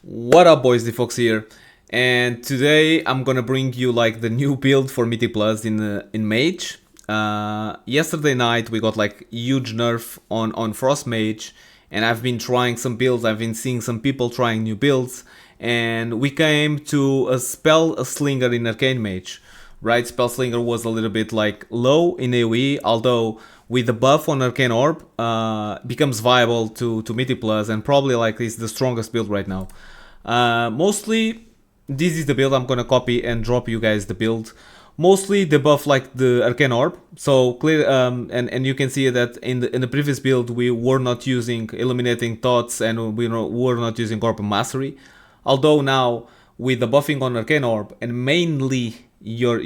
What up, boys? The Fox here, and today I'm gonna bring you like the new build for Mythic Plus in Mage. Yesterday night we got like huge nerf on Frost Mage, and I've been trying some builds. I've been seeing some people trying new builds, and we came to a Slinger in Arcane Mage. Right, Spell Slinger was a little bit like low in AoE, although with the buff on Arcane Orb, becomes viable to Mythic Plus, and probably like is the strongest build right now. Mostly, this is the build I'm gonna copy and drop you guys the build. Mostly the buff like the Arcane Orb, so clear, and you can see that in the previous build we were not using Illuminating Thoughts and we were not using Orb Mastery. Although now with the buffing on Arcane Orb and mainly your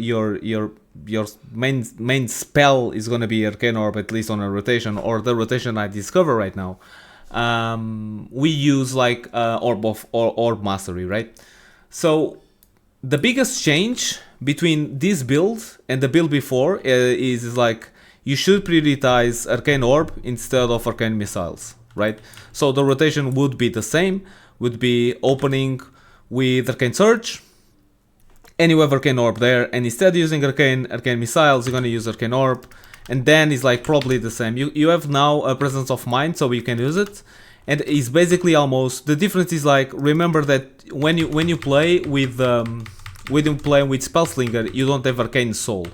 main spell is gonna be Arcane Orb, at least on a rotation or the rotation I discover right now. We use like Orb Mastery, right? So the biggest change between this build and the build before is like you should prioritize Arcane Orb instead of Arcane Missiles, right? So the rotation would be the same, would be opening with Arcane Surge, and you have Arcane Orb there, and instead of using Arcane Missiles, you're gonna use Arcane Orb, and then it's like probably the same. You have now a Presence of Mind, so you can use it, and it's basically almost the difference is like remember that when you play with Spell Slinger, you don't have Arcane Soul,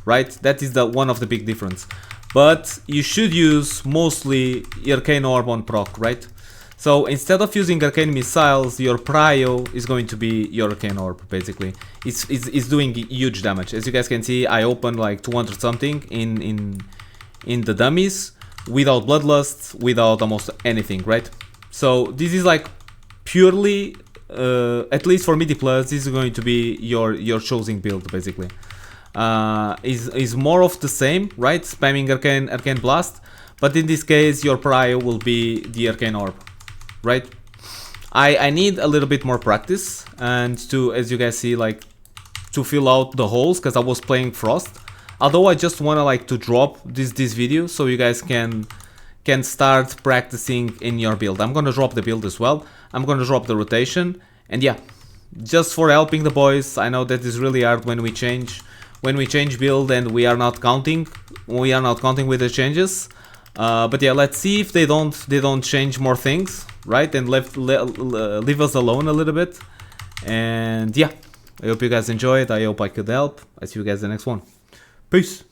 right? That is the one of the big difference. But you should use mostly Arcane Orb on proc, right? So instead of using Arcane Missiles, your prio is going to be your Arcane Orb, basically. It's doing huge damage. As you guys can see, I opened like 200 something in the dummies, without Bloodlust, without almost anything, right? So this is like purely, at least for Mythic Plus, this is going to be your chosen build, basically. Is more of the same, right? Spamming Arcane Blast, but in this case, your prio will be the Arcane Orb. Right, I need a little bit more practice and to, as you guys see, like to fill out the holes, because I was playing Frost. Although I just wanna like to drop this video so you guys can start practicing in your build. I'm gonna drop the build as well. I'm gonna drop the rotation, and yeah, just for helping the boys. I know that is really hard when we change build and we are not counting with the changes. But yeah, let's see if they don't change more things, right? And leave us alone a little bit. And yeah, I hope you guys enjoyed. I hope I could help. I see you guys in the next one. Peace.